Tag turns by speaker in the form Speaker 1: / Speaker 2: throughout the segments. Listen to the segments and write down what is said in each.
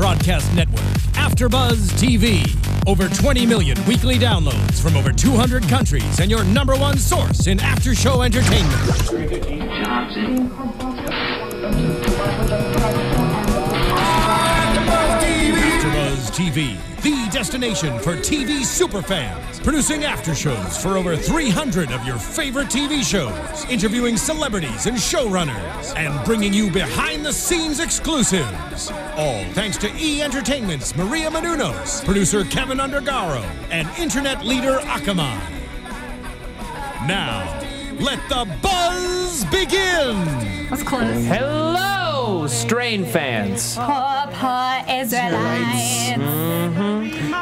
Speaker 1: broadcast network, AFTERBUZZ TV. Over 20 million weekly downloads from over 200 countries and your #1 source in after-show entertainment. AFTERBUZZ TV, the destination for TV superfans. Producing after-shows for over 300 of your favorite TV shows. Interviewing celebrities and showrunners. And bringing you behind-the-scenes exclusives. All thanks to E! Entertainment's Maria Menounos, producer Kevin Undergaro, and internet leader Akamai. Now, let the buzz begin!
Speaker 2: That's close.
Speaker 3: Hello, Strain fans.
Speaker 2: Poor Israelites.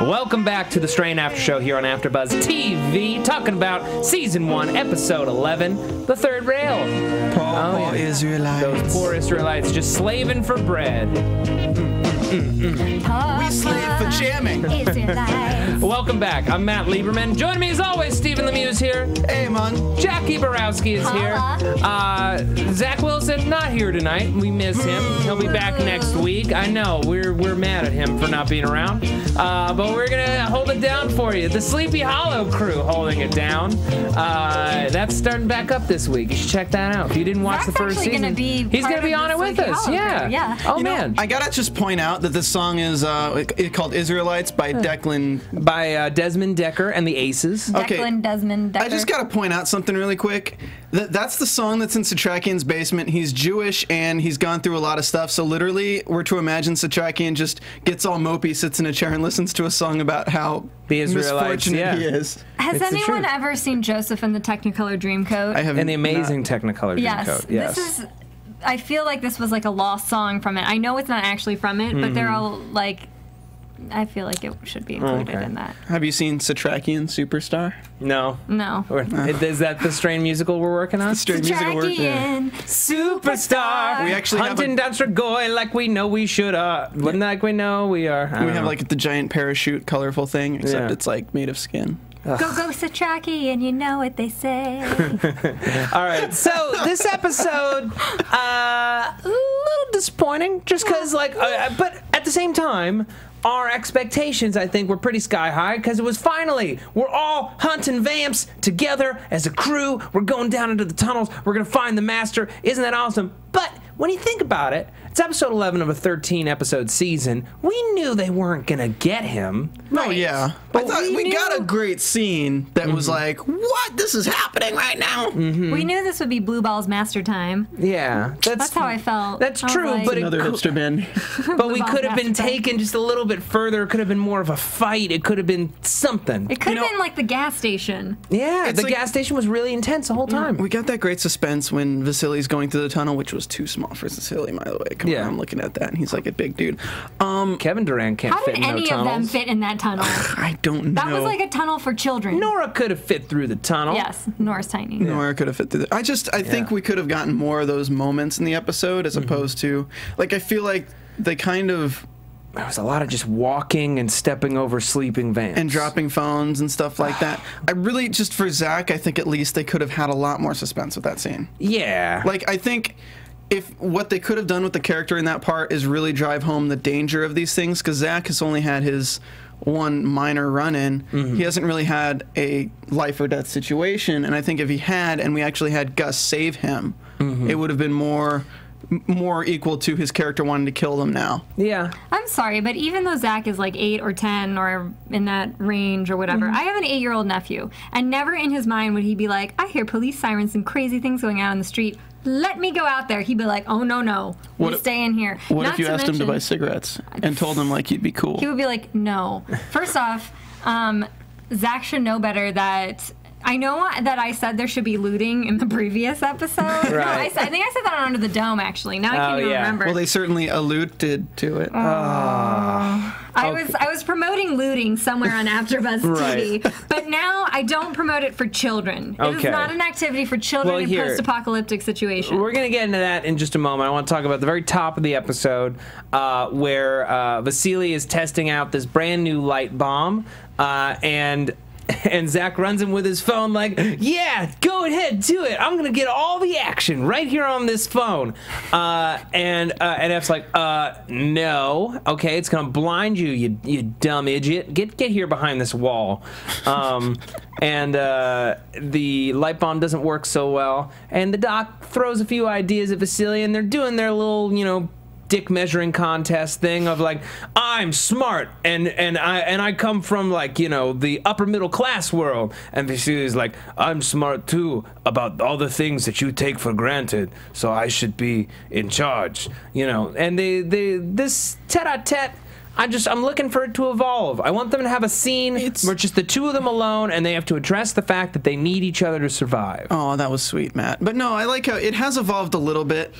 Speaker 3: Welcome back to the Strain After Show here on AfterBuzz TV, talking about Season 1, Episode 11, The Third Rail.
Speaker 4: Poor Israelites.
Speaker 3: Those poor Israelites just slaving for bread.
Speaker 4: We slave for jamming.
Speaker 3: Welcome back. I'm Matt Lieberman. Joining me as always, Stephen Lemieux is here.
Speaker 4: Hey, man.
Speaker 3: Jacque Borowski is here. Zach Wilson not here tonight. We miss him. He'll be back next week. I know we're mad at him for not being around, but we're gonna hold it down for you. The Sleepy Hollow crew holding it down. That's starting back up this week. You should check that out. If you didn't watch the first season, he's gonna be on it with us. Yeah. Oh man.
Speaker 4: I gotta just point out that this song is called Israelites by
Speaker 3: Desmond Decker and the Aces.
Speaker 2: Declan Desmond Decker.
Speaker 4: I just gotta point out something really quick. That's the song that's in Satrakian's basement. He's Jewish and he's gone through a lot of stuff. So literally, we're to imagine Satrakian just gets all mopey, sits in a chair, and listens to a song about how
Speaker 3: the Israelites,
Speaker 4: misfortunate he is.
Speaker 2: Has anyone ever seen Joseph in the Technicolor Dreamcoat?
Speaker 4: I have.
Speaker 3: And the amazing Technicolor Dreamcoat. Yes.
Speaker 2: This is. I feel like this was like a lost song from it. I know it's not actually from it, but they're all like. I feel like it should be included in that.
Speaker 4: Have you seen Satrakian Superstar?
Speaker 3: No.
Speaker 2: No.
Speaker 3: Is that the Strain musical we're working on?
Speaker 4: The Strain musical we're
Speaker 3: Superstar.
Speaker 4: We actually
Speaker 3: hunting down Strigoi like we know we should. Like we know we are.
Speaker 4: We have like the giant parachute, colorful thing, except it's like made of skin.
Speaker 2: Go Satrakian, you know what they say.
Speaker 3: All right, so this episode, a little disappointing, just because, like, but at the same time, our expectations, I think, were pretty sky high, because it was finally, we're all hunting vamps together as a crew. We're going down into the tunnels. We're going to find the master. Isn't that awesome? But when you think about it, it's episode 11 of a 13-episode season. We knew they weren't going to get him.
Speaker 4: Oh, yeah. But I thought we got a great scene that was like, what? This is happening right now.
Speaker 2: We knew this would be Blue Ball's master time.
Speaker 3: Yeah.
Speaker 2: That's how I felt.
Speaker 3: That's true.
Speaker 2: Like,
Speaker 3: but
Speaker 4: another hipster band.
Speaker 3: But we could have been taken just a little bit further. It could have been more of a fight. It could have been something.
Speaker 2: It could have been like the gas station.
Speaker 3: Yeah, the gas station was really intense the whole time.
Speaker 4: We got that great suspense when Vasily's going through the tunnel, which was too small for Vasily, by the way. Come on, I'm looking at that, and he's like a big dude.
Speaker 3: Kevin Durand can't fit in no tunnels.
Speaker 2: How did any of them fit in that tunnel?
Speaker 4: I don't know.
Speaker 2: That was like a tunnel for children.
Speaker 3: Nora could have fit through the tunnel.
Speaker 2: Yes, Nora's tiny.
Speaker 4: Nora could have fit through I think we could have gotten more of those moments in the episode as opposed to, like, I feel like they kind of...
Speaker 3: There was a lot of just walking and stepping over sleeping vamps.
Speaker 4: And dropping phones and stuff like that. I really, just for Zach, I think at least they could have had a lot more suspense with that scene.
Speaker 3: Yeah.
Speaker 4: Like, I think... if what they could have done with the character in that part is really drive home the danger of these things, because Zach has only had his one minor run-in. He hasn't really had a life or death situation, and I think if he had, and we actually had Gus save him, it would have been more equal to his character wanting to kill them now.
Speaker 3: Yeah.
Speaker 2: I'm sorry, but even though Zach is like 8 or 10 or in that range or whatever, I have an 8-year-old nephew, and never in his mind would he be like, I hear police sirens and crazy things going on in the street. Let me go out there. He'd be like, oh, no. We stay in here.
Speaker 4: What if you asked him to buy cigarettes and told him, like, he'd be cool? He
Speaker 2: would be like, no. First off, Zach should know better that... I know that I said there should be looting in the previous episode.
Speaker 3: Right.
Speaker 2: No, I think I said that on Under the Dome, actually. Now I can't even remember.
Speaker 4: Well, they certainly alluded to it.
Speaker 2: I was promoting looting somewhere on AfterBuzz TV, but now I don't promote it for children. It is not an activity for children in post-apocalyptic situations.
Speaker 3: We're going to get into that in just a moment. I want to talk about the very top of the episode where Vasily is testing out this brand new light bomb, and And Zach runs in with his phone like, yeah, go ahead, do it. I'm going to get all the action right here on this phone. And F's like, no. Okay, it's going to blind you, you dumb idiot. Get here behind this wall. And the light bomb doesn't work so well. And the doc throws a few ideas at Vasily, and they're doing their little, dick measuring contest thing of like, I'm smart and I come from like, the upper middle class world. And Vasily's like, I'm smart too about all the things that you take for granted, so I should be in charge. And this tete-a-tete, I'm looking for it to evolve. I want them to have a scene where it's just the two of them alone, and they have to address the fact that they need each other to survive.
Speaker 4: Oh, that was sweet, Matt. But no, I like how it has evolved a little bit.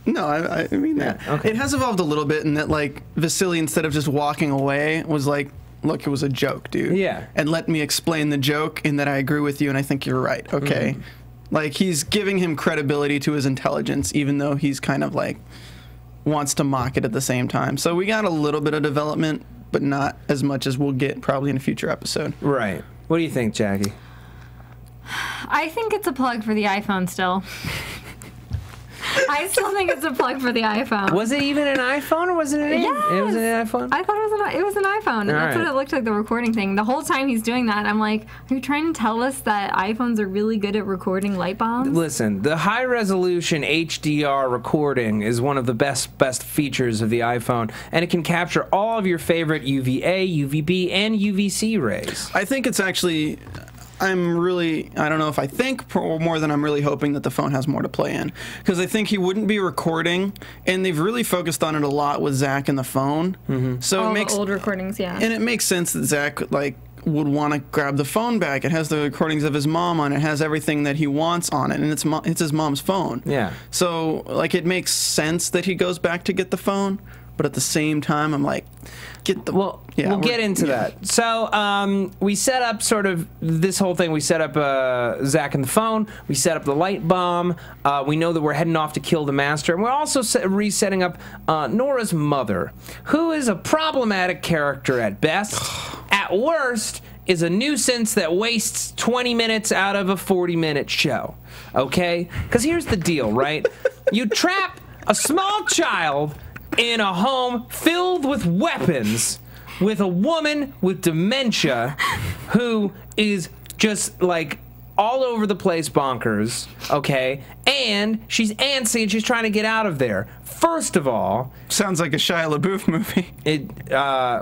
Speaker 4: No, I mean that.
Speaker 3: Yeah, okay.
Speaker 4: It has evolved a little bit in that, like, Vasily, instead of just walking away, was like, look, it was a joke, dude.
Speaker 3: Yeah.
Speaker 4: And let me explain the joke in that I agree with you and I think you're right. Okay. Mm-hmm. Like, he's giving him credibility to his intelligence, even though he's kind of, like, wants to mock it at the same time. So we got a little bit of development, but not as much as we'll get probably in a future episode.
Speaker 3: Right. What do you think, Jackie?
Speaker 2: I think it's a plug for the iPhone still. I still think it's a plug for the iPhone.
Speaker 3: Was it even an iPhone or was it an
Speaker 2: Yes.
Speaker 3: It was an iPhone?
Speaker 2: I thought it was an iPhone. That's what it looked like, the recording thing. The whole time he's doing that, I'm like, are you trying to tell us that iPhones are really good at recording light bombs?
Speaker 3: Listen, the high resolution HDR recording is one of the best features of the iPhone, and it can capture all of your favorite UVA, UVB, and UVC rays.
Speaker 4: I think it's actually... I don't know if I think more than I'm really hoping that the phone has more to play in. Because I think he wouldn't be recording, and they've really focused on it a lot with Zach and the phone. Mm-hmm. So
Speaker 2: all
Speaker 4: it makes
Speaker 2: the old recordings, yeah.
Speaker 4: And it makes sense that Zach, like, would want to grab the phone back. It has the recordings of his mom on it. It has everything that he wants on it, and it's his mom's phone.
Speaker 3: Yeah.
Speaker 4: So, like, it makes sense that he goes back to get the phone, but at the same time, I'm like...
Speaker 3: We'll get into that. So we set up sort of this whole thing. We set up Zach and the phone. We set up the light bomb. We know that we're heading off to kill the master. And we're also resetting up Nora's mother, who is a problematic character at best. At worst, is a nuisance that wastes 20 minutes out of a 40-minute show. Okay? Because here's the deal, right? You trap a small child in a home filled with weapons with a woman with dementia who is just like all over the place bonkers, okay? And she's antsy and she's trying to get out of there. First of all...
Speaker 4: Sounds like a Shia LaBeouf movie.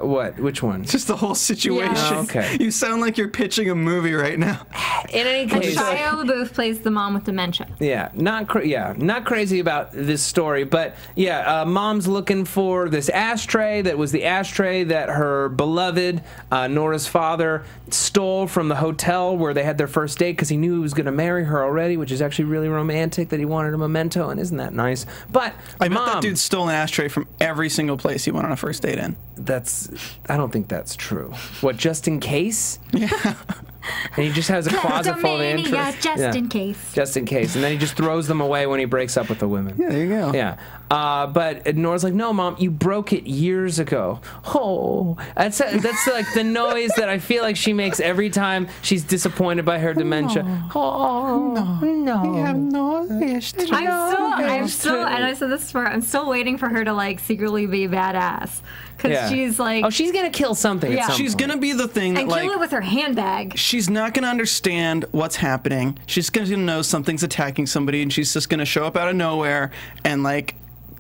Speaker 3: What? Which one?
Speaker 4: Just the whole situation.
Speaker 2: Yeah.
Speaker 3: Oh, okay.
Speaker 4: You sound like you're pitching a movie right now.
Speaker 3: In any case...
Speaker 2: Shia LaBeouf plays the mom with dementia.
Speaker 3: Yeah, not crazy about this story, but yeah, mom's looking for this ashtray that was the ashtray that her beloved Nora's father stole from the hotel where they had their first date because he knew he was going to marry her already, which is actually really romantic that he wanted a memento, and isn't that nice? But
Speaker 4: I bet that dude stole an ashtray from every single place he went on a first date in.
Speaker 3: I don't think that's true. What, just in case?
Speaker 4: Yeah.
Speaker 3: And he just has a closet full of
Speaker 2: Yeah, just in case.
Speaker 3: Just in case. And then he just throws them away when he breaks up with the women.
Speaker 4: Yeah, there you go.
Speaker 3: Yeah. But Nora's like, no, Mom, you broke it years ago. Oh. That's like the noise that I feel like she makes every time she's disappointed by her dementia. Oh, no.
Speaker 4: You have no wish to
Speaker 2: I'm still, and I said this before, I'm still waiting for her to, like, secretly be badass. Because she's like...
Speaker 3: Oh, she's going to kill something at some
Speaker 4: She's
Speaker 3: point.
Speaker 4: going to be the thing that,
Speaker 2: and
Speaker 4: like...
Speaker 2: kill it with her handbag.
Speaker 4: She's not going to understand what's happening. She's going to know something's attacking somebody, and she's just going to show up out of nowhere and, like,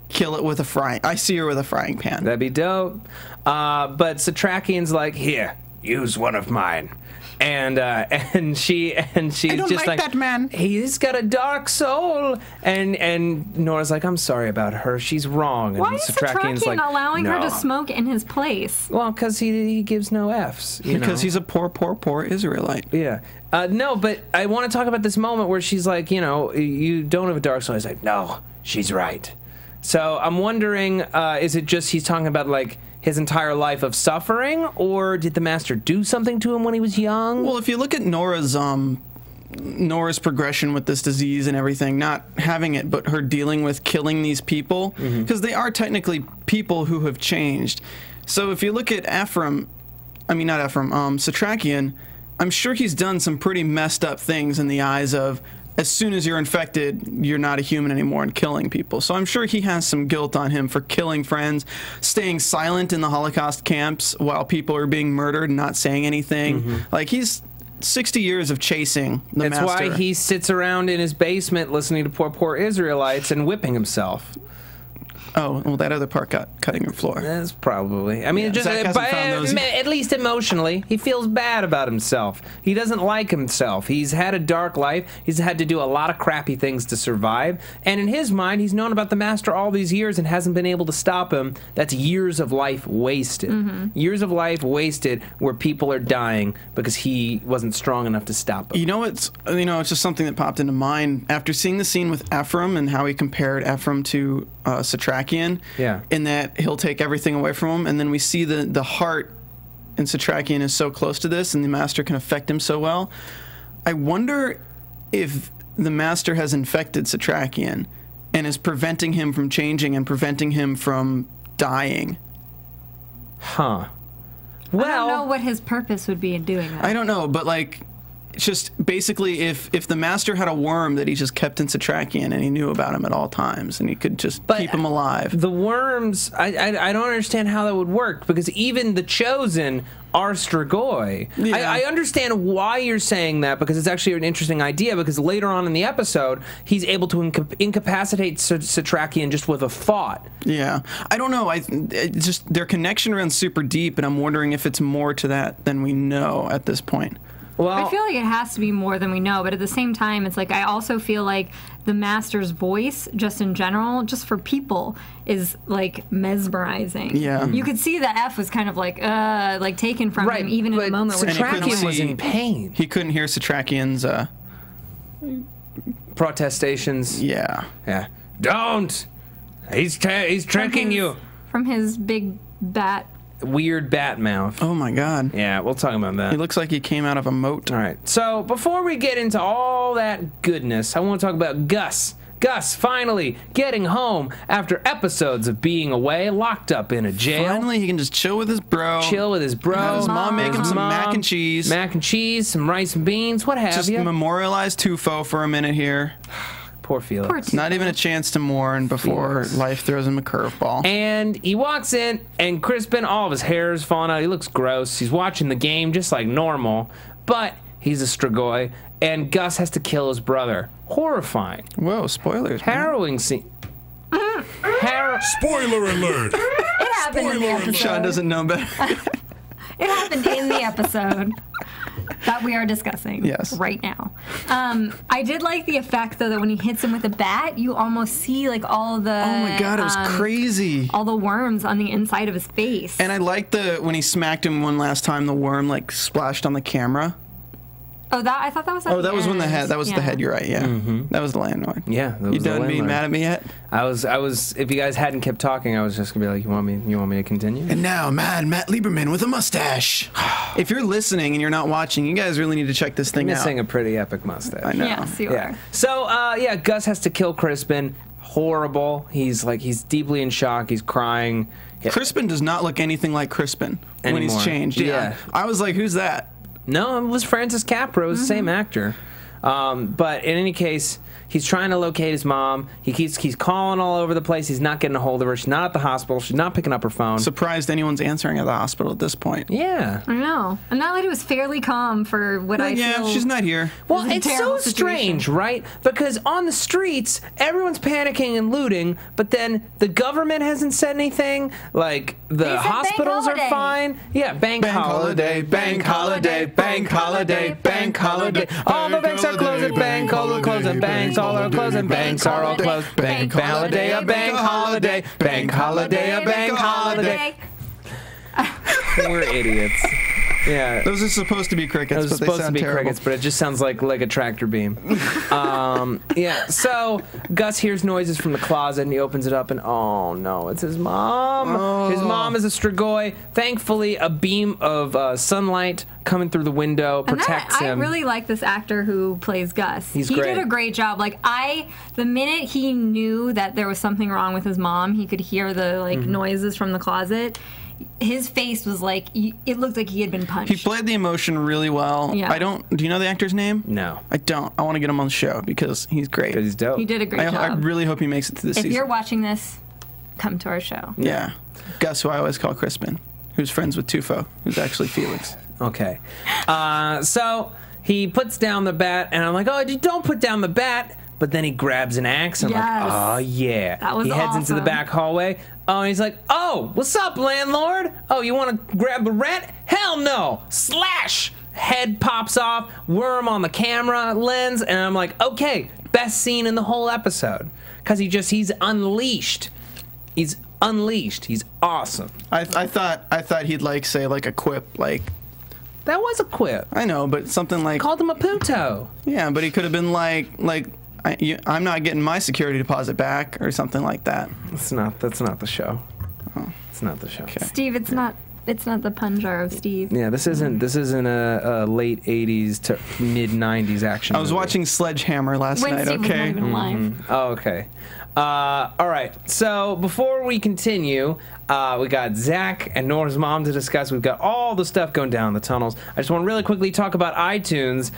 Speaker 4: kill it with a frying... I see her with a frying pan.
Speaker 3: That'd be dope. But Satrakian's like, here, use one of mine. And she's just like
Speaker 4: that man.
Speaker 3: He's got a dark soul. And Nora's like, I'm sorry about her. She's wrong.
Speaker 2: Why
Speaker 3: and
Speaker 2: is Satrakian allowing her to smoke in his place?
Speaker 3: Well, because he gives no Fs.
Speaker 4: Because he's a poor Israelite.
Speaker 3: Yeah. No, but I want to talk about this moment where she's like, you don't have a dark soul. He's like, no, she's right. So I'm wondering, is it just he's talking about, like, his entire life of suffering, or did the master do something to him when he was young?
Speaker 4: Well, if you look at Nora's progression with this disease and everything, not having it, but her dealing with killing these people, because they are technically people who have changed. So if you look at Satrakian, I'm sure he's done some pretty messed up things in the eyes of, as soon as you're infected, you're not a human anymore and killing people. So I'm sure he has some guilt on him for killing friends, staying silent in the Holocaust camps while people are being murdered and not saying anything. Like, he's 60 years of chasing the master.
Speaker 3: That's why he sits around in his basement listening to poor Israelites and whipping himself.
Speaker 4: Oh, well, that other part got cutting your floor.
Speaker 3: That's probably. I mean,
Speaker 4: Yeah,
Speaker 3: just
Speaker 4: Zach hasn't found those yet.
Speaker 3: at least emotionally, he feels bad about himself. He doesn't like himself. He's had a dark life. He's had to do a lot of crappy things to survive. And in his mind, he's known about the master all these years and hasn't been able to stop him. That's years of life wasted. Years of life wasted where people are dying because he wasn't strong enough to stop them.
Speaker 4: You know, it's just something that popped into mind after seeing the scene with Ephraim and how he compared Ephraim to Satrakian.
Speaker 3: Yeah.
Speaker 4: In that he'll take everything away from him, and then we see the heart in Satrakian is so close to this, and the master can affect him so well. I wonder if the master has infected Satrakian and is preventing him from changing and preventing him from dying.
Speaker 3: Huh.
Speaker 2: Well, I don't know what his purpose would be in doing that.
Speaker 4: I don't know, but like, it's just basically if the master had a worm that he just kept in Satrakian and he knew about him at all times and he could just keep him alive.
Speaker 3: The worms, I don't understand how that would work, because even the chosen are Strigoi.
Speaker 4: Yeah.
Speaker 3: I understand why you're saying that, because it's actually an interesting idea, because later on in the episode he's able to incapacitate Satrakian just with a thought.
Speaker 4: Yeah, I don't know. It's just their connection runs super deep, and I'm wondering if it's more to that than we know at this point.
Speaker 3: Well,
Speaker 2: I feel like it has to be more than we know, but at the same time, it's like I also feel like the master's voice, just in general, just for people, is like mesmerizing.
Speaker 4: Yeah,
Speaker 2: you could see that F was kind of like taken from him, even in a moment where
Speaker 3: Satrakian was in pain.
Speaker 4: He couldn't hear Satrakian's
Speaker 3: protestations.
Speaker 4: Yeah,
Speaker 3: don't. He's tricking you
Speaker 2: from his big bat.
Speaker 3: Weird bat mouth.
Speaker 4: Oh my god.
Speaker 3: Yeah, we'll talk about that.
Speaker 4: He looks like he came out of a moat.
Speaker 3: All right. So before we get into all that goodness, I want to talk about Gus. Gus finally getting home after episodes of being away, locked up in a jail.
Speaker 4: Finally, he can just chill with his bro.
Speaker 3: Have
Speaker 4: his mom make him some mac and cheese.
Speaker 3: Mac and cheese, some rice and beans, what have you.
Speaker 4: Just memorialize Tufo for a minute here.
Speaker 3: Poor Felix.
Speaker 4: Not even a chance to mourn before life throws him a curveball.
Speaker 3: And he walks in, and Crispin, all of his hair is falling out. He looks gross. He's watching the game just like normal, but he's a Strigoi, and Gus has to kill his brother. Horrifying.
Speaker 4: Whoa, spoilers.
Speaker 3: Harrowing scene.
Speaker 1: Spoiler alert!
Speaker 2: It happened in the episode.
Speaker 4: Sean doesn't know better.
Speaker 2: It happened in the episode that we are discussing right now. I did like the effect, though, that when he hits him with a bat, you almost see like all the...
Speaker 4: Oh my god, it was crazy.
Speaker 2: All the worms on the inside of his face.
Speaker 4: And I liked when he smacked him one last time, the worm like splashed on the camera.
Speaker 2: Oh, I thought that was.
Speaker 4: That was when the head. That was the head. You're right. Yeah, that was the landlord.
Speaker 3: Yeah,
Speaker 4: you done being mad at me yet?
Speaker 3: I was. If you guys hadn't kept talking, I was just gonna be like, you want me to continue?
Speaker 4: And now, Matt Lieberman with a mustache. If you're listening and you're not watching, you guys really need to check this thing out.
Speaker 3: Missing a pretty epic mustache.
Speaker 4: I know.
Speaker 2: Yes, you are.
Speaker 3: So, Gus has to kill Crispin. Horrible. He's deeply in shock. He's crying. Yeah.
Speaker 4: Crispin does not look anything like Crispin when he's changed.
Speaker 3: Yeah.
Speaker 4: I was like, who's that?
Speaker 3: No, it was Francis Capra. It was the same actor. But in any case, he's trying to locate his mom. He's calling all over the place. He's not getting a hold of her. She's not at the hospital. She's not picking up her phone.
Speaker 4: Surprised anyone's answering at the hospital at this point.
Speaker 3: Yeah.
Speaker 2: I know. And that lady was fairly calm for what I feel.
Speaker 4: Yeah, she's not here.
Speaker 3: Well, it's so strange, right? Because on the streets, everyone's panicking and looting, but then the government hasn't said anything. Like, the hospitals are fine. Yeah, bank holiday, bank holiday, bank holiday, bank holiday. All the banks are closing, bank, all the closing banks, all are closing, banks are all closed. Bank holiday, a bank holiday, bank holiday, a bank holiday. We're idiots. Yeah,
Speaker 4: those are supposed to be crickets.
Speaker 3: Those are supposed to be crickets, but it just sounds like a tractor beam. Yeah. So Gus hears noises from the closet, and he opens it up, and oh no, it's his mom. Oh. His mom is a Strigoi. Thankfully, a beam of sunlight coming through the window protects him.
Speaker 2: I really like this actor who plays Gus.
Speaker 3: He
Speaker 2: did a great job. Like the minute he knew that there was something wrong with his mom, he could hear the noises from the closet. his face was like, it looked like he had been punched.
Speaker 4: He played the emotion really well.
Speaker 2: Yeah.
Speaker 4: Do you know the actor's name?
Speaker 3: No.
Speaker 4: I don't. I want to get him on the show because he's great.
Speaker 3: Because he's dope.
Speaker 2: He did a great job.
Speaker 4: I really hope he makes it to this
Speaker 2: if
Speaker 4: season.
Speaker 2: you're watching this, come to our show.
Speaker 4: Yeah. Guess who I always call Crispin, who's friends with Tufo, who's actually Felix.
Speaker 3: Okay. So he puts down the bat, and I'm like, oh, don't put down the bat. But then he grabs an axe, and I'm like, oh, yeah.
Speaker 2: That was
Speaker 3: He heads into the
Speaker 2: awesome.
Speaker 3: back hallway. Oh, and he's like, oh, what's up, landlord? Oh, you want to grab the rent? Hell no. Slash. Head pops off, worm on the camera lens, and I'm like, okay, best scene in the whole episode. Because he's unleashed. He's unleashed. He's awesome.
Speaker 4: I thought he'd say a quip like.
Speaker 3: That was a quip.
Speaker 4: I know, but something like.
Speaker 3: Called him a puto.
Speaker 4: Yeah, but he could have been like I'm not getting my security deposit back or something like that.
Speaker 3: That's not the show.
Speaker 4: Oh.
Speaker 3: It's not the show.
Speaker 4: Okay.
Speaker 2: Steve, it's not the pun jar of Steve.
Speaker 3: Yeah, this isn't a late '80s to mid '90s action.
Speaker 4: I was
Speaker 3: movie.
Speaker 4: watching Sledgehammer last
Speaker 2: When
Speaker 4: night.
Speaker 2: Steve was not
Speaker 4: Okay.
Speaker 2: even alive.
Speaker 3: Oh, okay. All right. So before we continue, we got Zach and Nora's mom to discuss. We've got all the stuff going down the tunnels. I just want to really quickly talk about iTunes.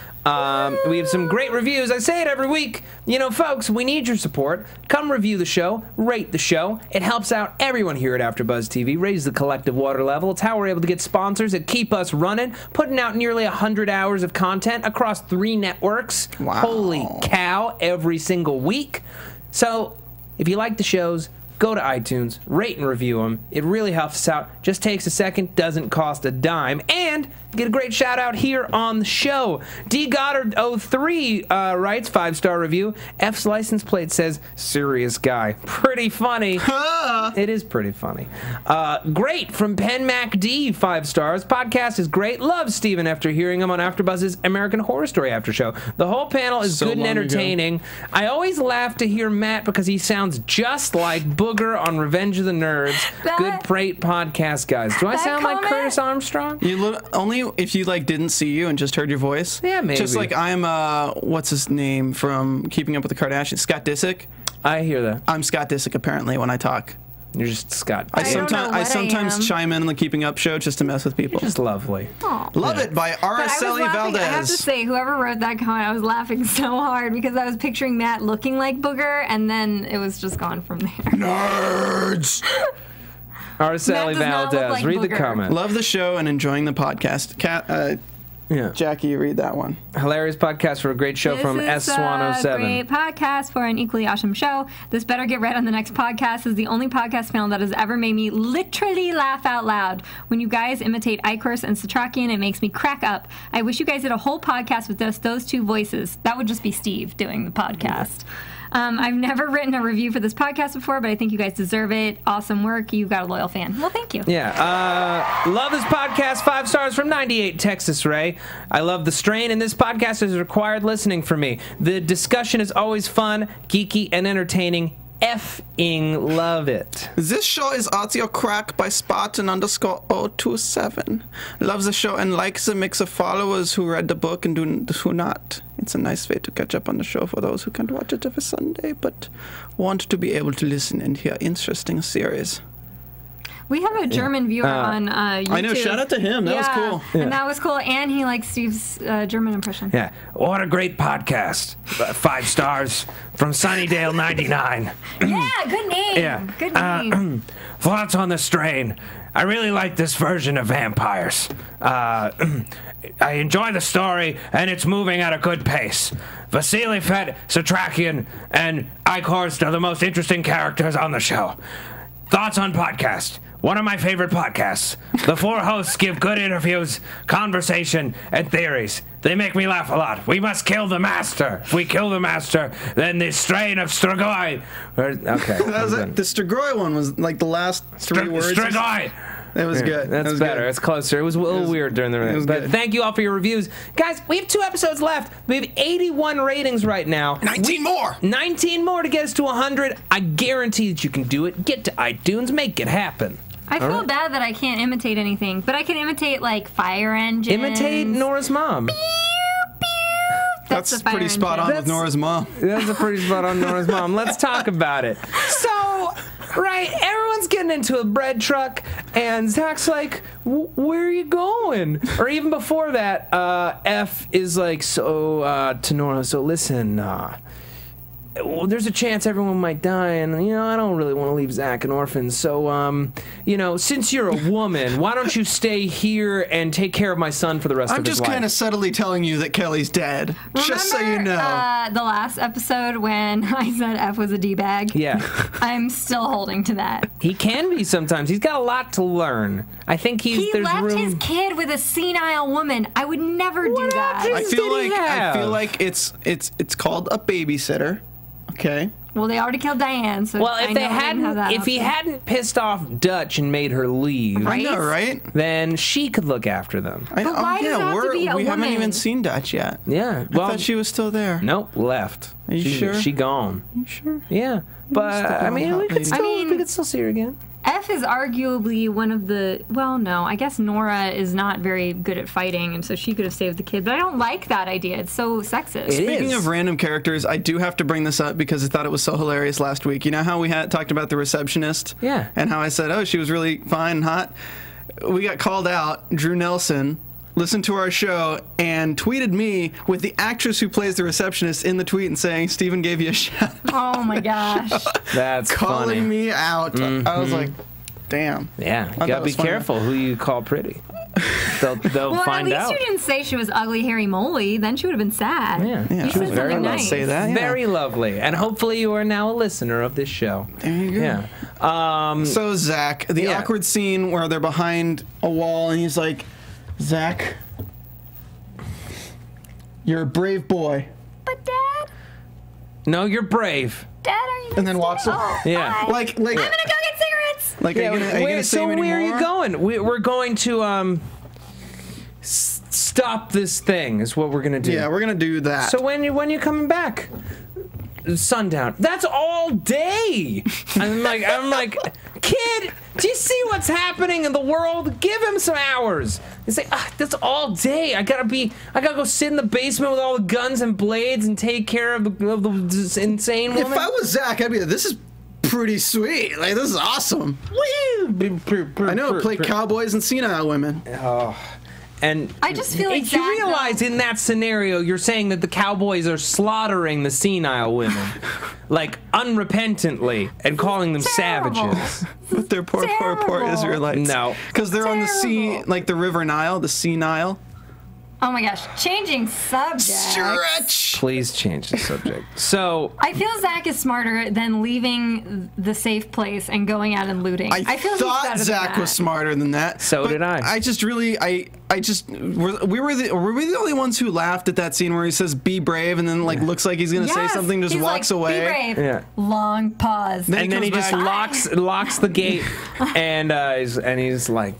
Speaker 3: We have some great reviews. I say it every week. You know, folks, we need your support. Come review the show, rate the show. It helps out everyone here at AfterBuzz TV, raise the collective water level. It's how we're able to get sponsors that keep us running, putting out nearly 100 hours of content across 3 networks.
Speaker 4: Wow.
Speaker 3: Holy cow, every single week. So, if you like the shows, go to iTunes, rate and review them. It really helps us out. Just takes a second, doesn't cost a dime, and get a great shout out here on the show. D Goddard 03 writes 5-star review. F's license plate says serious guy. Pretty funny. It is pretty funny. Great from Pen Mac D 5 stars. Podcast is great. Love Stephen after hearing him on AfterBuzz's American Horror Story After Show. The whole panel is
Speaker 4: So
Speaker 3: good and
Speaker 4: long ago.
Speaker 3: entertaining. I always laugh to hear Matt because he sounds just like Booger on Revenge of the Nerds. Good great podcast, guys. Do I
Speaker 2: That
Speaker 3: sound like
Speaker 2: comment-
Speaker 3: Curtis Armstrong?
Speaker 4: You look only if you didn't see you and just heard your voice.
Speaker 3: Yeah, maybe.
Speaker 4: Just like I'm what's his name from Keeping Up with the Kardashians, Scott Disick.
Speaker 3: I hear that.
Speaker 4: I'm Scott Disick apparently when I talk.
Speaker 3: You're just Scott.
Speaker 2: I don't know what I
Speaker 4: sometimes
Speaker 2: am.
Speaker 4: chime in on the Keeping Up show just to mess with people.
Speaker 3: Just lovely.
Speaker 4: Love it by
Speaker 2: But I was
Speaker 4: Araceli
Speaker 2: laughing, I have to
Speaker 4: Valdez.
Speaker 2: say, whoever wrote that comment, I was laughing so hard because I was picturing Matt looking like Booger, and then it was just gone from there.
Speaker 4: Nerds.
Speaker 3: Araceli
Speaker 2: Matt does not look
Speaker 3: Valdez.
Speaker 2: like
Speaker 3: Read the
Speaker 2: Booger.
Speaker 3: comment.
Speaker 4: Love the show and enjoying the podcast.
Speaker 3: Yeah.
Speaker 4: Jackie, you read that one.
Speaker 3: Hilarious podcast for a great show from
Speaker 2: This is
Speaker 3: S107.
Speaker 2: a great podcast for an equally awesome show. This better get read on the next podcast. This is the only podcast panel that has ever made me literally laugh out loud. When you guys imitate Icarus and Satrakian, it makes me crack up. I wish you guys did a whole podcast with just those 2 voices. That would just be Steve doing the podcast. I've never written a review for this podcast before, but I think you guys deserve it. Awesome work. You've got a loyal fan. Well, thank you.
Speaker 3: Yeah. Love this podcast. 5 stars from 98 Texas Ray. I love the strain, and this podcast is required listening for me. The discussion is always fun, geeky, and entertaining. F-ing love it.
Speaker 4: This show is audio crack by Spartan_027. Loves the show and likes the mix of followers who read the book and who not. It's a nice way to catch up on the show for those who can't watch it every Sunday but want to be able to listen and hear interesting series.
Speaker 2: We have a German viewer on YouTube.
Speaker 4: I know, shout out to him. That was cool.
Speaker 2: And that was cool. And he likes Steve's German impression.
Speaker 3: Yeah. What a great podcast. 5 stars from Sunnydale 99.
Speaker 2: Yeah, good name.
Speaker 3: Yeah.
Speaker 2: Good name.
Speaker 3: Thoughts on the strain. I really like this version of vampires. I enjoy the story, and it's moving at a good pace. Vasily Fett, Satrakian, and Ike Horst are the most interesting characters on the show. Thoughts on podcast. One of my favorite podcasts. The 4 hosts give good interviews, conversation, and theories. They make me laugh a lot. We must kill the master. If we kill the master, then the strain of Strigoi... Okay.
Speaker 4: That was it. The Strigoi one was like the last 3 words.
Speaker 3: Strigoi!
Speaker 4: It was good.
Speaker 3: That's
Speaker 4: That was
Speaker 3: better.
Speaker 4: good.
Speaker 3: It's closer. It was a little weird during the
Speaker 4: was
Speaker 3: review. But
Speaker 4: good.
Speaker 3: thank you all for your reviews. Guys, we have 2 episodes left. We have 81 ratings right now.
Speaker 4: 19 more!
Speaker 3: 19 more to get us to 100. I guarantee that you can do it. Get to iTunes. Make it happen.
Speaker 2: I feel bad that I can't imitate anything, but I can imitate like fire engines.
Speaker 3: Imitate Nora's mom.
Speaker 2: That's the fire
Speaker 4: pretty spot on
Speaker 2: engine.
Speaker 4: with Nora's mom.
Speaker 3: That's a pretty spot on Nora's mom. Let's talk about it. So, right, everyone's getting into a bread truck. And Zach's like, where are you going? Or even before that, F is like, to Nora, so listen, well, there's a chance everyone might die, and I don't really want to leave Zach an orphan. So, since you're a woman, why don't you stay here and take care of my son for the rest of his life?
Speaker 4: I'm just kind of subtly telling you that Kelly's dead, just so you know.
Speaker 2: The last episode when I said F was a D-bag?
Speaker 3: Yeah.
Speaker 2: I'm still holding to that.
Speaker 3: He can be sometimes. He's got a lot to learn. I think
Speaker 2: he left his kid with a senile woman. I would never do that.
Speaker 4: I feel like it's called a babysitter. Okay.
Speaker 2: Well, they already killed Diane, so
Speaker 3: well, if he hadn't pissed off Dutch and made her leave,
Speaker 4: I know, right?
Speaker 3: Then she could look after them.
Speaker 2: But why does it have to be a woman?
Speaker 4: We haven't even seen Dutch yet.
Speaker 3: Yeah.
Speaker 4: I thought she was still there.
Speaker 3: Nope, left.
Speaker 4: Are you sure?
Speaker 3: She gone.
Speaker 4: You sure?
Speaker 3: Yeah. But I mean, we could still see her again.
Speaker 2: F is arguably one of the, well, no, I guess Nora is not very good at fighting, and so she could have saved the kid, but I don't like that idea. It's so sexist.
Speaker 4: Speaking of random characters, I do have to bring this up because I thought it was so hilarious last week. You know how we had talked about the receptionist?
Speaker 3: Yeah.
Speaker 4: And how I said, oh, she was really fine and hot? We got called out. Drew Nelson listened to our show and tweeted me with the actress who plays the receptionist in the tweet and saying, Stephen gave you a shout.
Speaker 2: Oh my gosh.
Speaker 3: That's
Speaker 4: calling
Speaker 3: funny.
Speaker 4: Me out. I was like, damn.
Speaker 3: Yeah, you gotta be careful who you call pretty. They'll find out.
Speaker 2: At least you didn't say she was ugly, hairy, moly. Then she would have been sad.
Speaker 3: Yeah.
Speaker 2: You
Speaker 3: She was
Speaker 2: said
Speaker 3: very
Speaker 2: something
Speaker 3: nice.
Speaker 2: nice.
Speaker 4: Say that. Yeah.
Speaker 3: Very lovely. And hopefully you are now a listener of this show.
Speaker 4: There you go.
Speaker 3: Yeah.
Speaker 4: So Zach, the awkward scene where they're behind a wall and he's like, Zach, you're a brave boy.
Speaker 2: But Dad?
Speaker 3: No, you're brave.
Speaker 2: Dad, are you
Speaker 4: And then walks away.
Speaker 3: Yeah.
Speaker 2: bye.
Speaker 4: Like,
Speaker 2: I'm gonna go get cigarettes.
Speaker 4: Like, are you gonna save any
Speaker 3: where
Speaker 4: more?
Speaker 3: are you going? We're going to stop this thing. Is what we're gonna do.
Speaker 4: Yeah, we're gonna do that.
Speaker 3: So when you coming back? Sundown. That's all day. I'm like, kid, do you see what's happening in the world? Give him some hours. He's like, that's all day. I gotta go sit in the basement with all the guns and blades and take care of the insane woman.
Speaker 4: If I was Zach, I'd be like, this is pretty sweet. Like, this is awesome. I know, play cowboys and senile women.
Speaker 3: Oh. And
Speaker 2: I just feel like
Speaker 3: you realize in that scenario, you're saying that the cowboys are slaughtering the senile women, like unrepentantly, and calling them savages.
Speaker 4: But they're poor Israelites.
Speaker 3: No,
Speaker 4: because they're on the sea, like the River Nile, the Sea Nile.
Speaker 2: Oh my gosh, changing subject.
Speaker 4: Stretch.
Speaker 3: Please change the subject. So
Speaker 2: I feel Zach is smarter than leaving the safe place and going out and looting.
Speaker 4: I
Speaker 2: feel
Speaker 4: thought Zach was smarter than that.
Speaker 3: So did I.
Speaker 4: I just really, were we the only ones who laughed at that scene where he says "be brave" and then like looks like he's gonna say something, just walks away.
Speaker 2: Be brave.
Speaker 3: Yeah.
Speaker 2: Long pause.
Speaker 3: And then he just locks the gate, and he's like,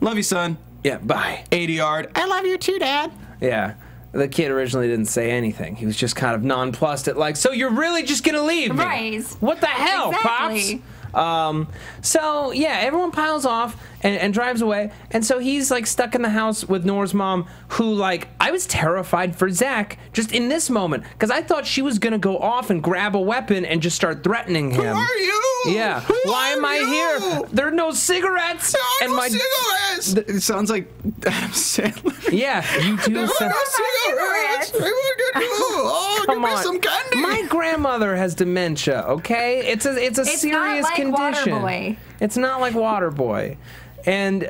Speaker 4: "Love you, son."
Speaker 3: Yeah, bye.
Speaker 4: 80-yard. I love you too, Dad.
Speaker 3: Yeah. The kid originally didn't say anything. He was just kind of nonplussed at like, so you're really just gonna leave me?
Speaker 2: Right.
Speaker 3: What the hell,
Speaker 2: exactly.
Speaker 3: Pops? So yeah, everyone piles off and drives away, and so he's like stuck in the house with Nora's mom, who like, I was terrified for Zach just in this moment, because I thought she was gonna go off and grab a weapon and just start threatening him.
Speaker 4: Who are you?
Speaker 3: Yeah. Why am I here? There are no cigarettes.
Speaker 4: There are no cigarettes. It sounds like Adam Sandler.
Speaker 3: Yeah, you do.
Speaker 4: There are no cigarettes. Oh,
Speaker 3: Come
Speaker 4: give me
Speaker 3: on.
Speaker 4: some candy.
Speaker 3: My grandmother has dementia. Okay, it's a serious
Speaker 2: not like
Speaker 3: condition.
Speaker 2: Waterboy.
Speaker 3: It's not like Waterboy. And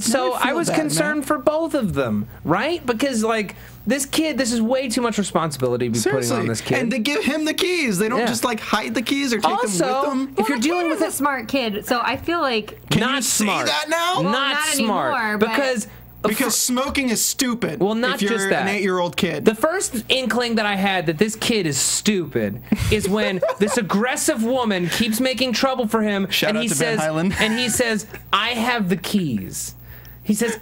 Speaker 3: so I was concerned for both of them, right? Because like this kid, this is way too much responsibility to be putting on this kid.
Speaker 4: And they give him the keys. They don't just like hide the keys or take them with them.
Speaker 3: If you're dealing with
Speaker 2: a smart kid, so I feel like
Speaker 4: Can
Speaker 3: not
Speaker 4: you
Speaker 3: smart.
Speaker 4: say that now?
Speaker 2: Well,
Speaker 3: not smart
Speaker 2: anymore, but
Speaker 3: because
Speaker 4: smoking is stupid.
Speaker 3: Well, not
Speaker 4: if you're
Speaker 3: just that.
Speaker 4: an 8-year-old kid.
Speaker 3: The first inkling that I had that this kid is stupid is when this aggressive woman keeps making trouble for him,
Speaker 4: Shout out to Ben Hyland.
Speaker 3: and he says, "I have the keys." He says,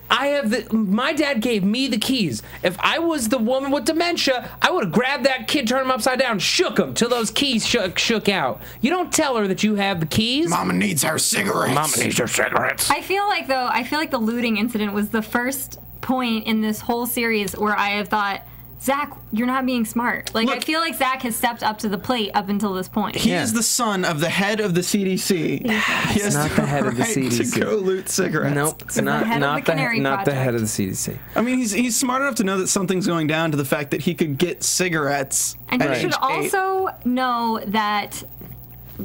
Speaker 3: my dad gave me the keys. If I was the woman with dementia, I would have grabbed that kid, turned him upside down, shook him till those keys shook out. You don't tell her that you have the keys.
Speaker 4: Mama needs her cigarettes.
Speaker 3: Mama needs her cigarettes.
Speaker 2: I feel like the looting incident was the first point in this whole series where I have thought Zach, you're not being smart. Like,
Speaker 4: Look,
Speaker 2: I feel like Zach has stepped up to the plate up until this point.
Speaker 4: He is the son of the head of the CDC. He has
Speaker 3: not the head of the CDC.
Speaker 4: to go loot cigarettes.
Speaker 3: Nope, it's not
Speaker 2: head of the Canary
Speaker 3: not the head of the
Speaker 2: Project.
Speaker 3: CDC.
Speaker 4: I mean, he's smart enough to know that something's going down to the fact that he could get cigarettes
Speaker 2: And
Speaker 4: at
Speaker 2: you
Speaker 4: age
Speaker 2: should
Speaker 4: 8.
Speaker 2: also know that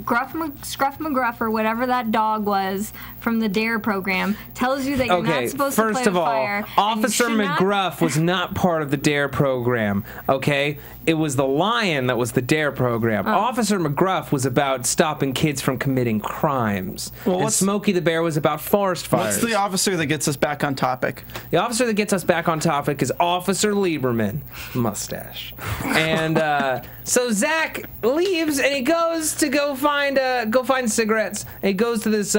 Speaker 2: Scruff McGruff or whatever that dog was from the DARE program tells you that you're not supposed to play
Speaker 3: first
Speaker 2: with
Speaker 3: of all,
Speaker 2: fire. and
Speaker 3: Officer
Speaker 2: you should not-
Speaker 3: McGruff was not part of the DARE program, okay? It was the Lion that was the DARE program. Officer McGruff was about stopping kids from committing crimes.
Speaker 4: Well,
Speaker 3: and Smokey the Bear was about forest fires.
Speaker 4: What's the officer that gets us back on topic?
Speaker 3: The officer that gets us back on topic is Officer Lieberman, mustache. And so Zach leaves and he goes to go find cigarettes. And he goes to this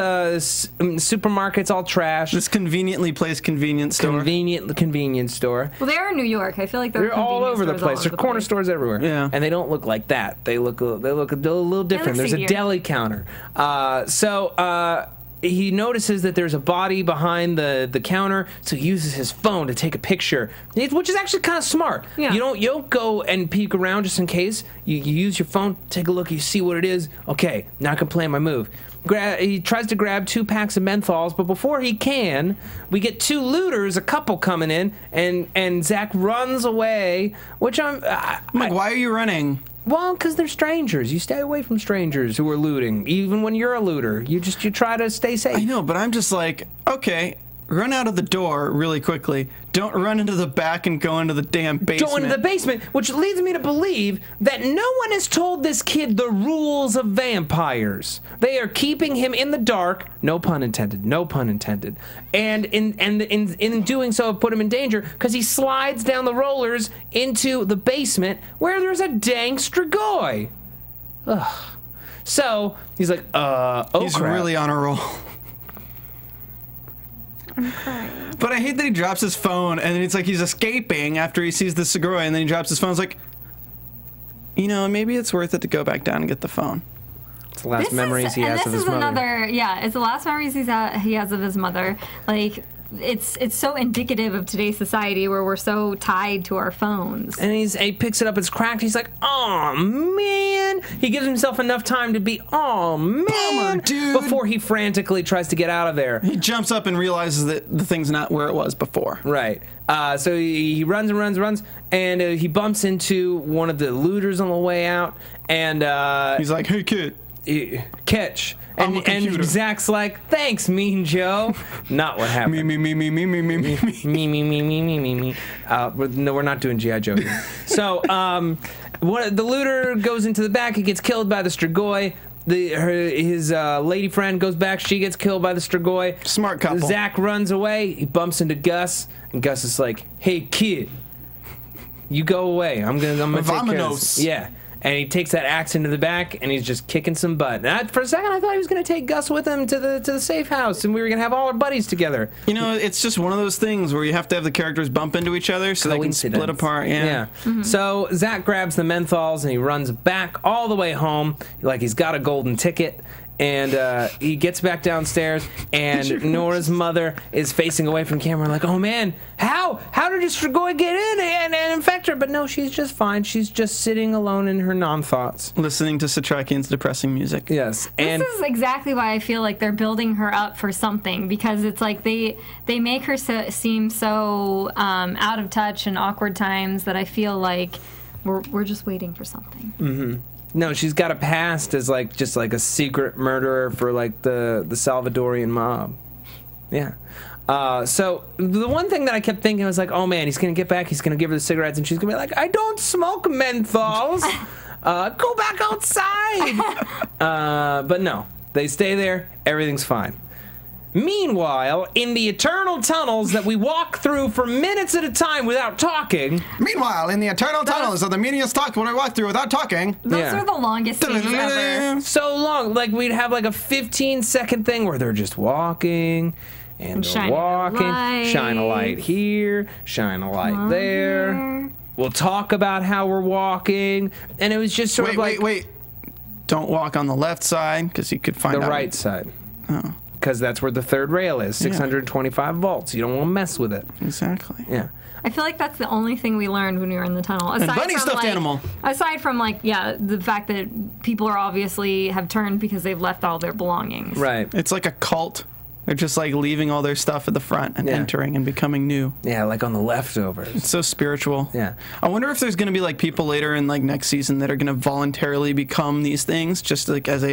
Speaker 3: supermarket's all trash.
Speaker 4: This conveniently placed convenience store.
Speaker 3: Convenience store.
Speaker 2: Well, they are in New York. I feel like
Speaker 3: They're all over the place. There are corner stores everywhere.
Speaker 4: Yeah.
Speaker 3: And they don't look like that. They look a little different. There's a
Speaker 2: seedier.
Speaker 3: deli counter. He notices that there's a body behind the counter, so he uses his phone to take a picture, which is actually kind of smart.
Speaker 2: Yeah.
Speaker 3: You don't go and peek around just in case. You use your phone, take a look, you see what it is. Okay, not gonna play my move. He tries to grab 2 packs of menthols, but before he can, we get 2 looters, a couple coming in, and Zach runs away, which
Speaker 4: I'm like, why are you running?
Speaker 3: well, because they're strangers. You stay away from strangers who are looting, even when you're a looter. You try to stay safe.
Speaker 4: I know, but I'm just like, okay, run out of the door really quickly. Don't run into the back and go into the damn basement.
Speaker 3: Go into the basement, which leads me to believe that no one has told this kid the rules of vampires. They are keeping him in the dark, no pun intended, no pun intended, and in doing so have put him in danger because he slides down the rollers into the basement where there's a dang Strigoi. Ugh. So he's like,
Speaker 4: He's
Speaker 3: crap.
Speaker 4: really on a roll.
Speaker 2: I'm crying.
Speaker 4: But I hate that he drops his phone and it's like he's escaping after he sees the Segura and then he drops his phone. It's like, you know, maybe it's worth it to go back down and get the phone.
Speaker 3: It's the last memories he has of his mother.
Speaker 2: It's the last memories he has of his mother. Like, it's so indicative of today's society where we're so tied to our phones.
Speaker 3: And he picks it up, it's cracked. He's like, oh man. He gives himself enough time to be, oh man,
Speaker 4: Bummer, dude.
Speaker 3: before he frantically tries to get out of there.
Speaker 4: He jumps up and realizes that the thing's not where it was before.
Speaker 3: Right. So he runs and runs, and he bumps into one of the looters on the way out, and
Speaker 4: He's like, hey kid.
Speaker 3: Catch.
Speaker 4: I'm a
Speaker 3: And
Speaker 4: computer.
Speaker 3: Zach's like, thanks, Mean Joe. Not what happened.
Speaker 4: Me.
Speaker 3: Me. No, we're not doing G.I. Joe here. So, the looter goes into the back. He gets killed by the Strigoi. His lady friend goes back. She gets killed by the Strigoi.
Speaker 4: Smart couple.
Speaker 3: Zach runs away. He bumps into Gus, and Gus is like, "Hey, kid, you go away. I'm gonna take care of this."
Speaker 4: Vamonos.
Speaker 3: Yeah. And he takes that axe into the back, and he's just kicking some butt. And for a second, I thought he was going to take Gus with him to the safe house, and we were going to have all our buddies together.
Speaker 4: You know, it's just one of those things where you have to have the characters bump into each other so they can split apart. Yeah.
Speaker 3: So Zach grabs the menthols, and he runs back all the way home, like he's got a golden ticket. And he gets back downstairs, and Nora's mother is facing away from camera like, oh man, how did this Strigoi get in and infect her? But no, she's just fine. She's just sitting alone in her non-thoughts.
Speaker 4: Listening to Satrakian's depressing music.
Speaker 3: Yes. And
Speaker 2: This is exactly why I feel like they're building her up for something, because it's like they make her seem so out of touch in awkward times that I feel like we're just waiting for something.
Speaker 3: Mm-hmm. No, she's got a past as just like a secret murderer for like the Salvadorian mob. Yeah. So the one thing that I kept thinking was like, oh man, he's gonna get back, he's gonna give her the cigarettes, and she's gonna be like, I don't smoke menthols. Go back outside. But no, they stay there. Everything's fine. Meanwhile, in the eternal tunnels that we walk through for minutes at a time without talking.
Speaker 4: Meanwhile, in the eternal tunnels of the meaningless talk when I walk through without talking.
Speaker 2: Those
Speaker 3: Yeah.
Speaker 2: are the longest scenes ever.
Speaker 3: So long, like we'd have like a 15-second thing where they're just walking and they're
Speaker 2: shining a
Speaker 3: walking,
Speaker 2: light.
Speaker 3: shine a light here, shine a light there. We'll talk about how we're walking, and it was just sort of like
Speaker 4: Wait. Don't walk on the left side because you could find
Speaker 3: the
Speaker 4: out.
Speaker 3: right side.
Speaker 4: Oh.
Speaker 3: because that's where the third rail is, 625 volts. You don't want to mess with it.
Speaker 4: Exactly.
Speaker 3: Yeah.
Speaker 2: I feel like that's the only thing we learned when we were in the tunnel.
Speaker 4: And bunny stuffed animal.
Speaker 2: Aside from the fact that people are obviously have turned because they've left all their belongings.
Speaker 3: Right.
Speaker 4: It's like a cult. They're just like leaving all their stuff at the front and entering and becoming new.
Speaker 3: Yeah, like on the leftovers.
Speaker 4: It's so spiritual.
Speaker 3: Yeah.
Speaker 4: I wonder if there's going to be like people later in like next season that are going to voluntarily become these things, just like as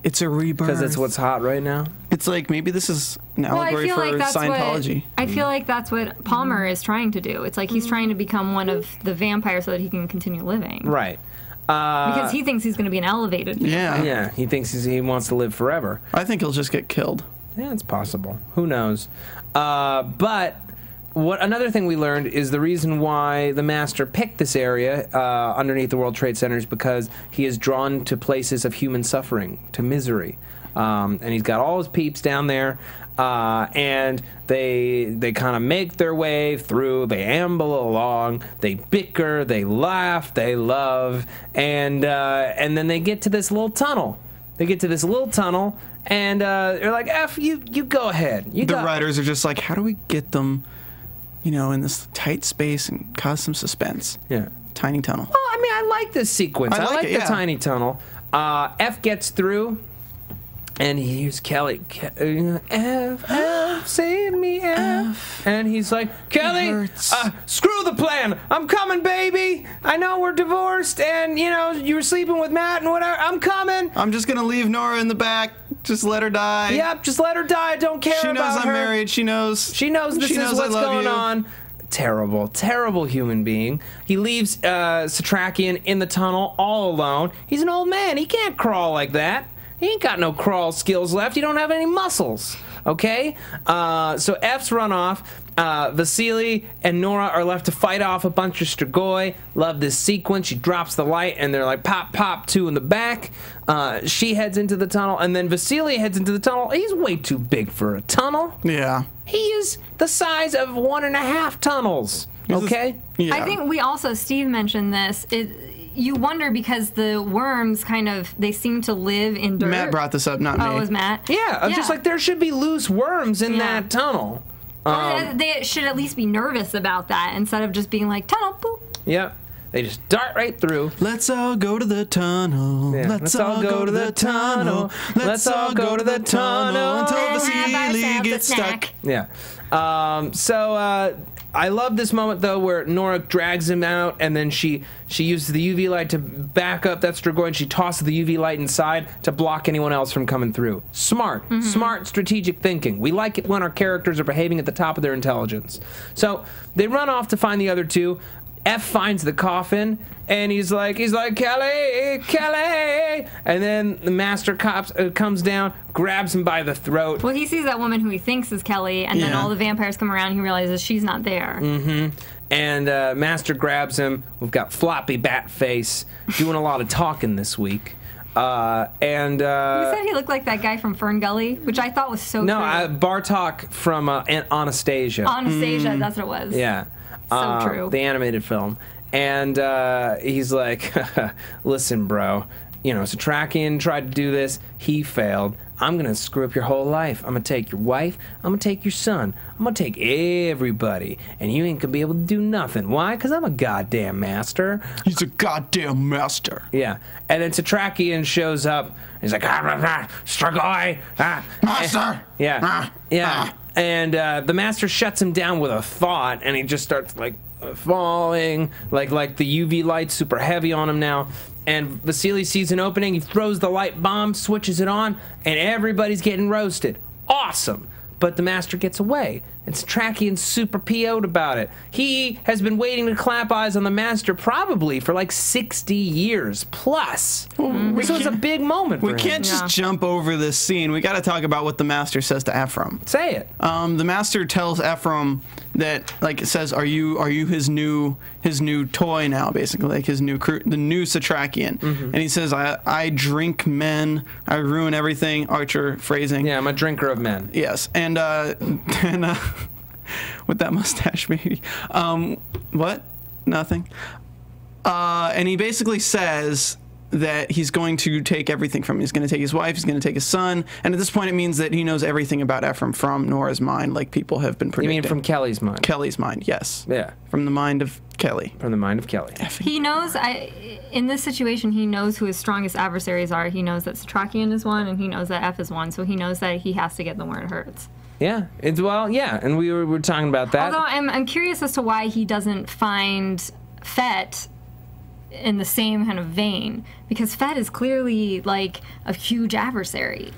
Speaker 4: it's a rebirth.
Speaker 3: Because it's what's hot right now.
Speaker 4: It's like maybe this is an allegory for Scientology.
Speaker 2: I feel like that's what Palmer is trying to do. It's like he's trying to become one of the vampires so that he can continue living.
Speaker 3: Right.
Speaker 2: Because he thinks he's going to be an elevated vampire.
Speaker 3: Yeah, he thinks he wants to live forever.
Speaker 4: I think he'll just get killed.
Speaker 3: Yeah, it's possible. Who knows? But another thing we learned is the reason why the Master picked this area underneath the World Trade Center is because he is drawn to places of human suffering, to misery. And he's got all his peeps down there, and they kind of make their way through. They amble along. They bicker. They laugh. They love. And then they get to this little tunnel. And they're like, F, you go ahead. The
Speaker 4: writers are just like, how do we get them, in this tight space and cause some suspense?
Speaker 3: Yeah.
Speaker 4: Tiny tunnel.
Speaker 3: Well, I mean, I like this sequence. I like the tiny tunnel. F gets through, and he hears Kelly, F, save me, F. And he's like, Kelly, screw the plan. I'm coming, baby. I know we're divorced, and, you were sleeping with Matt and whatever. I'm coming.
Speaker 4: I'm just going to leave Nora in the back. Just let her die.
Speaker 3: Yep, just let her die. I don't care about her.
Speaker 4: She knows I'm married. She knows this is what's going on. Terrible, terrible human being. He leaves Satrakian in the tunnel all alone. He's an old man. He can't crawl like that. He ain't got no crawl skills left. He don't have any muscles. Okay? So F's run off. Vasily and Nora are left to fight off a bunch of Strigoi. Love this sequence. She drops the light, and they're like, pop, pop, two in the back. She heads into the tunnel, and then Vasily heads into the tunnel. He's way too big for a tunnel. Yeah.
Speaker 3: He is the size of 1.5 tunnels. Okay?
Speaker 2: Yeah. I think Steve mentioned this. You wonder because the worms they seem to live in dirt.
Speaker 4: Matt brought this up, not me.
Speaker 2: Oh, it was Matt?
Speaker 3: Yeah, just like there should be loose worms in that tunnel.
Speaker 2: They should at least be nervous about that instead of just being like, tunnel, boop.
Speaker 3: Yep. They just dart right through.
Speaker 4: Let's all go to the tunnel.
Speaker 3: Yeah. Let's all go to the tunnel. Let's all go to the tunnel
Speaker 4: until Vasily gets stuck.
Speaker 3: Yeah. I love this moment, though, where Nora drags him out, and then she uses the UV light to back up that Strigoi, and she tosses the UV light inside to block anyone else from coming through. Smart. Smart strategic thinking. We like it when our characters are behaving at the top of their intelligence. So they run off to find the other two. F finds the coffin, and he's like, Kelly, Kelly! And then the Master comes down, grabs him by the throat.
Speaker 2: Well, he sees that woman who he thinks is Kelly, and then all the vampires come around, and he realizes she's not there.
Speaker 3: And Master grabs him. We've got Floppy Bat Face doing a lot of talking this week.
Speaker 2: You said he looked like that guy from Fern Gully, which I thought was so true.
Speaker 3: Bartok from Anastasia.
Speaker 2: Anastasia, that's what it was.
Speaker 3: Yeah.
Speaker 2: So true.
Speaker 3: The animated film. And he's like, listen, bro, Satrakian tried to do this. He failed. I'm going to screw up your whole life. I'm going to take your wife. I'm going to take your son. I'm going to take everybody. And you ain't going to be able to do nothing. Why? Because I'm a goddamn master.
Speaker 4: He's a goddamn master.
Speaker 3: Yeah. And then Satrakian shows up. He's like, Strigoi.
Speaker 4: Master.
Speaker 3: Yeah. And the Master shuts him down with a thought, and he just starts, falling. Like the UV light's super heavy on him now. And Vasily sees an opening. He throws the light bomb, switches it on, and everybody's getting roasted. Awesome. But the Master gets away. And Satrakian's super PO'd about it. He has been waiting to clap eyes on the Master probably for 60 years plus. This was a big moment for him.
Speaker 4: We can't just jump over this scene. We got to talk about what the Master says to Ephraim.
Speaker 3: Say it.
Speaker 4: The Master tells Ephraim that, it says, are you his new toy now, basically, his new crew, the new Satrakian. And he says, I drink men, I ruin everything. Archer phrasing.
Speaker 3: Yeah, I'm a drinker of men.
Speaker 4: Yes, and with that mustache, maybe. What? Nothing. And he basically says that he's going to take everything from him. He's going to take his wife, he's going to take his son, and at this point it means that he knows everything about Ephraim from Nora's mind, like people have been predicting.
Speaker 3: You mean from Kelly's mind?
Speaker 4: Kelly's mind, yes.
Speaker 3: Yeah.
Speaker 4: From the mind of Kelly.
Speaker 3: From the mind of Kelly.
Speaker 2: He knows, in this situation, he knows who his strongest adversaries are. He knows that Satrakian is one, and he knows that F is one, so he knows that he has to get them where it hurts.
Speaker 3: Yeah, and we were talking about that.
Speaker 2: Although I'm curious as to why he doesn't find Fett in the same kind of vein, because Fett is clearly like a huge adversary.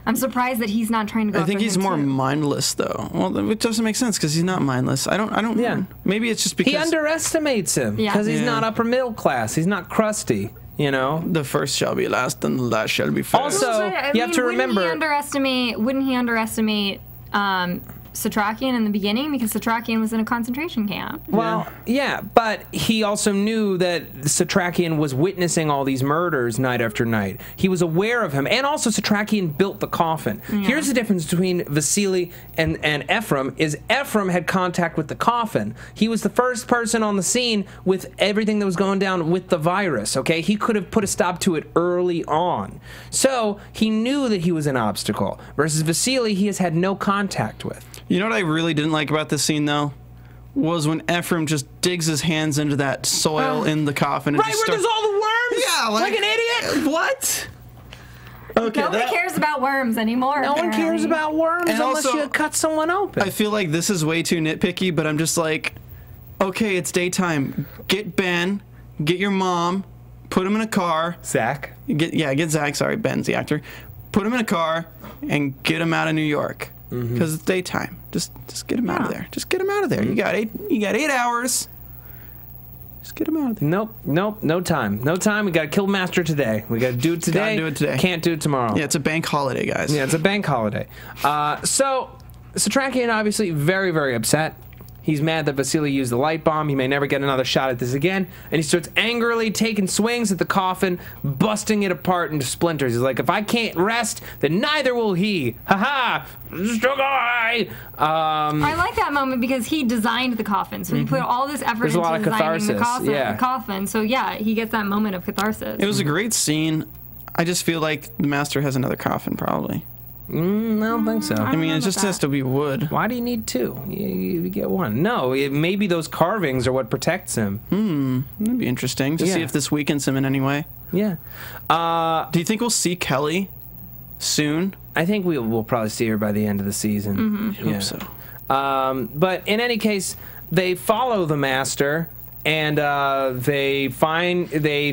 Speaker 2: I'm surprised that he's not trying to go.
Speaker 4: I think he's more mindless, though. Well, it doesn't make sense because he's not mindless. I don't.
Speaker 3: Yeah.
Speaker 4: Maybe it's just because
Speaker 3: he underestimates him because he's not upper middle class. He's not crusty. You know,
Speaker 4: the first shall be last, and the last shall be first.
Speaker 3: Also, you have to remember.
Speaker 2: Wouldn't he underestimate Satrakian in the beginning, because Satrakian was in a concentration camp?
Speaker 3: Well, yeah, but he also knew that Satrakian was witnessing all these murders night after night. He was aware of him, and also Satrakian built the coffin. Yeah. Here's the difference between Vasily and Ephraim, is Ephraim had contact with the coffin. He was the first person on the scene with everything that was going down with the virus, okay? He could have put a stop to it early on. So he knew that he was an obstacle, versus Vasily he has had no contact with.
Speaker 4: You know what I really didn't like about this scene, though? Was when Ephraim just digs his hands into that soil in the coffin. And
Speaker 3: right, where there's all the worms?
Speaker 4: Yeah,
Speaker 3: like an idiot?
Speaker 4: What? Okay,
Speaker 2: Nobody cares about worms anymore.
Speaker 3: No one cares about worms
Speaker 4: and
Speaker 3: unless
Speaker 4: also,
Speaker 3: you cut someone open.
Speaker 4: I feel like this is way too nitpicky, but I'm just like, okay, it's daytime. Get Ben, get your mom, put him in a car.
Speaker 3: Zach?
Speaker 4: Get Zach, sorry, Ben's the actor. Put him in a car and get him out of New York. Because it's daytime. Just get him out of there. Just get him out of there. You got 8 hours. Just get him out of there.
Speaker 3: Nope, no time. No time. We got to kill Master today. We got to do it today.
Speaker 4: Gotta do it today.
Speaker 3: Can't do it tomorrow.
Speaker 4: Yeah, it's a bank holiday, guys.
Speaker 3: Yeah, it's a bank holiday. So, Satrakian obviously very, very upset. He's mad that Vasily used the light bomb. He may never get another shot at this again. And he starts angrily taking swings at the coffin, busting it apart into splinters. He's like, if I can't rest, then neither will he. Ha-ha! Strugoi!
Speaker 2: I like that moment because he designed the coffin. So he put all this effort into designing the coffin. So yeah, he gets that moment of catharsis.
Speaker 4: It was a great scene. I just feel like the Master has another coffin, probably.
Speaker 3: I don't think so.
Speaker 4: I mean, it just has to be wood.
Speaker 3: Why do you need two? You get one. No, maybe those carvings are what protects him.
Speaker 4: That'd be interesting to see if this weakens him in any way.
Speaker 3: Yeah.
Speaker 4: Do you think we'll see Kelly soon?
Speaker 3: I think we'll probably see her by the end of the season.
Speaker 4: I hope so.
Speaker 3: But in any case, they follow the Master. And they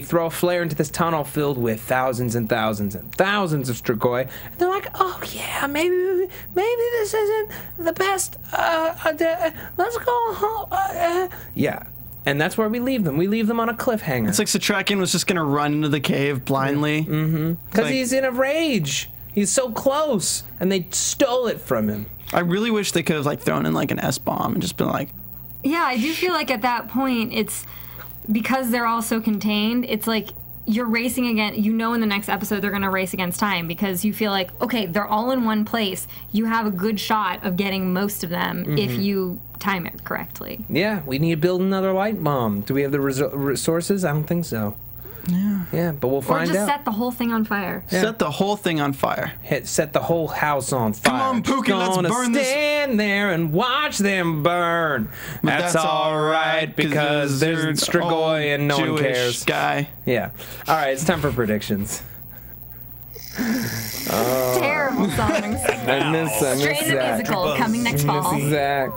Speaker 3: throw a flare into this tunnel filled with thousands and thousands and thousands of strigoi. And they're like, oh yeah, maybe this isn't the best. Let's go home. Yeah. And that's where we leave them. We leave them on a cliffhanger.
Speaker 4: It's like Satrakian was just going to run into the cave blindly.
Speaker 3: Because he's in a rage. He's so close. And they stole it from him.
Speaker 4: I really wish they could have thrown in an S-bomb and just been like...
Speaker 2: Yeah, I do feel like at that point, it's because they're all so contained, it's like you're racing against, in the next episode they're going to race against time because you feel like, okay, they're all in one place. You have a good shot of getting most of them if you time it correctly.
Speaker 3: Yeah, we need to build another light bomb. Do we have the resources? I don't think so. Yeah, but we'll find out.
Speaker 2: Or just set the whole thing on fire.
Speaker 4: Yeah. Set the whole thing on fire.
Speaker 3: Set the whole house on fire.
Speaker 4: Come on, Pookie, let's burn this.
Speaker 3: Stand there and watch them burn. That's all right because there's Strigoi and no one cares.
Speaker 4: Guy.
Speaker 3: Yeah. All right, it's time for predictions.
Speaker 2: Terrible songs.
Speaker 3: I miss
Speaker 2: Straight in the musical coming next fall.
Speaker 3: Zach.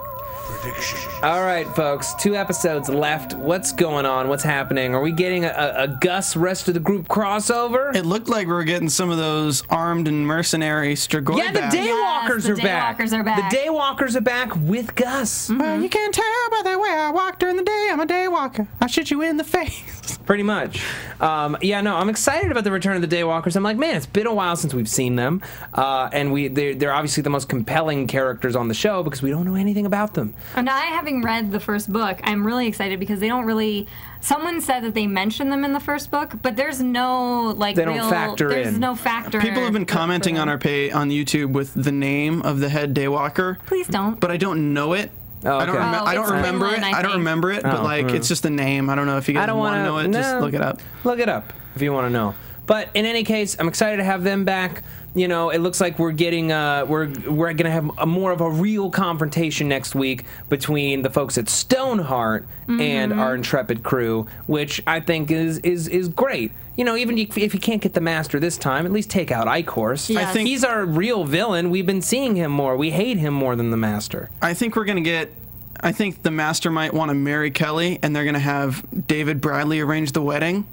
Speaker 3: All right, folks, 2 episodes left. What's going on? What's happening? Are we getting a Gus rest of the group crossover?
Speaker 4: It looked like we were getting some of those armed and mercenary Strigoi
Speaker 3: back. The Daywalkers are back. The Daywalkers are back with Gus.
Speaker 4: You can't tell by the way I walk during the day. I'm a Daywalker. I'll shoot you in the face.
Speaker 3: Pretty much. I'm excited about the return of the Daywalkers. I'm like, man, it's been a while since we've seen them. And they're obviously the most compelling characters on the show because we don't know anything about them.
Speaker 2: And having read the first book, I'm really excited because they don't really... Someone said that they mentioned them in the first book, but there's no,
Speaker 3: they don't factor in.
Speaker 2: There's no factor.
Speaker 4: People have been commenting on our page on YouTube with the name of the head Daywalker.
Speaker 2: Please don't.
Speaker 4: But I don't know it.
Speaker 3: Oh, okay.
Speaker 4: I don't remember it. I don't remember it, but it's just the name. I don't know if you guys want to know it. Just look it up.
Speaker 3: Look it up. if you want to know. But in any case, I'm excited to have them back. You know, it looks like we're getting we're gonna have more of a real confrontation next week between the folks at Stoneheart and our intrepid crew, which I think is great. You know, even if you can't get the Master this time, at least take out Eichhorst.
Speaker 2: Yes.
Speaker 3: I think he's our real villain. We've been seeing him more. We hate him more than the Master.
Speaker 4: I think we're gonna get. I think the Master might want to marry Kelly, and they're gonna have David Bradley arrange the wedding.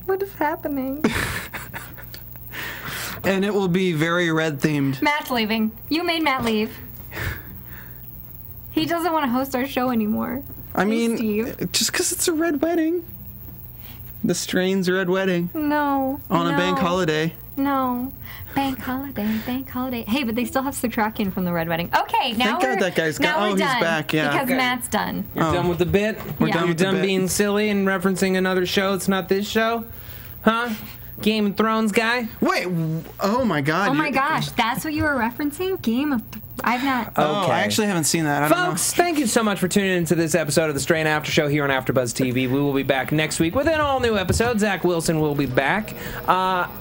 Speaker 2: What is happening?
Speaker 4: And it will be very red themed.
Speaker 2: Matt's leaving. You made Matt leave. He doesn't want to host our show anymore.
Speaker 4: I mean,
Speaker 2: Steve.
Speaker 4: just because it's a red wedding. The Strains red wedding.
Speaker 2: No.
Speaker 4: On a bank holiday.
Speaker 2: No. Bank holiday, bank holiday. Hey, but they still have Satrakian from the Red Wedding. Okay, now
Speaker 4: Thank God that guy's gone. Oh, he's back, yeah.
Speaker 2: Because
Speaker 3: Okay.
Speaker 2: Matt's done.
Speaker 3: You're done with the bit?
Speaker 4: We're done
Speaker 3: You're
Speaker 4: with the
Speaker 3: done
Speaker 4: bit.
Speaker 3: being silly and referencing another show that's not this show? Huh? Game of Thrones guy?
Speaker 4: Wait, oh my God.
Speaker 2: Oh my gosh, that's what you were referencing? Game of... I've not...
Speaker 4: Oh,
Speaker 3: Okay.
Speaker 4: I actually haven't seen that. I don't
Speaker 3: Folks, thank you so much for tuning into this episode of the Strain After Show here on AfterBuzz TV. We will be back next week with an all-new episode. Zach Wilson will be back.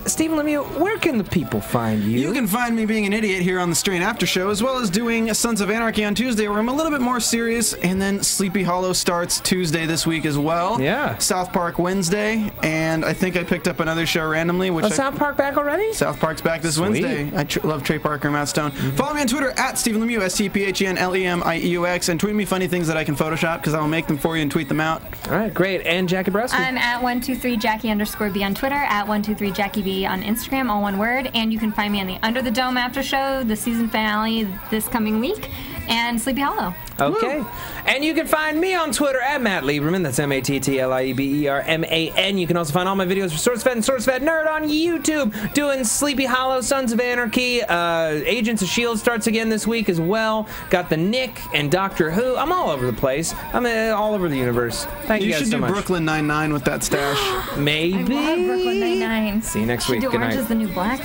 Speaker 3: Stephen Lemieux, where can the people find you?
Speaker 4: You can find me being an idiot here on the Strain After Show, as well as doing Sons of Anarchy on Tuesday, where I'm a little bit more serious, and then Sleepy Hollow starts Tuesday this week as well.
Speaker 3: Yeah.
Speaker 4: South Park Wednesday, and I think I picked up another show randomly, which
Speaker 3: South Park back already?
Speaker 4: South Park's back this
Speaker 3: Sweet.
Speaker 4: Wednesday. I love Trey Parker and Matt Stone. Follow me on Twitter at Stephen Lemieux, STPHENLEMIEUX, and tweet me funny things that I can Photoshop, because I will make them for you and tweet them out.
Speaker 3: All right, great. And Jacque Borowski?
Speaker 2: I'm at 123Jackie_B on Twitter, at 123JackieB on Instagram, all one word. And you can find me on the Under the Dome After Show, the season finale this coming week, and Sleepy Hollow.
Speaker 3: Okay. Woo. And you can find me on Twitter at Matt Lieberman. That's MattLieberman. You can also find all my videos for SourceFed and SourceFed Nerd on YouTube. Doing Sleepy Hollow, Sons of Anarchy, Agents of S.H.I.E.L.D. starts again this week as well. Got the Nick and Doctor Who. I'm all over the place. I'm all over the universe. Thank you guys
Speaker 4: should
Speaker 3: so
Speaker 4: do
Speaker 3: much.
Speaker 4: Brooklyn Nine-Nine with that stash.
Speaker 3: Maybe.
Speaker 2: I love Brooklyn Nine-Nine.
Speaker 3: See you next week.
Speaker 2: Do
Speaker 3: Good
Speaker 2: Orange
Speaker 3: night.
Speaker 2: is the New Black.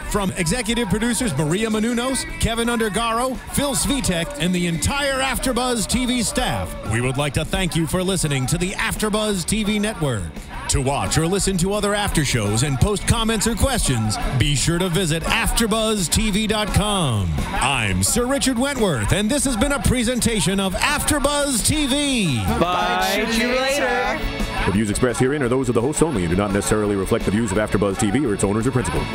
Speaker 1: From executive producers Maria Menounos, Kevin Undergaro, Phil Svitek, and the entire AfterBuzz TV staff, we would like to thank you for listening to the AfterBuzz TV network. To watch or listen to other after shows and post comments or questions, be sure to visit AfterBuzzTV.com. I'm Sir Richard Wentworth, and this has been a presentation of AfterBuzz TV.
Speaker 3: Bye. See you later.
Speaker 5: The views expressed herein are those of the hosts only and do not necessarily reflect the views of AfterBuzz TV or its owners or principals.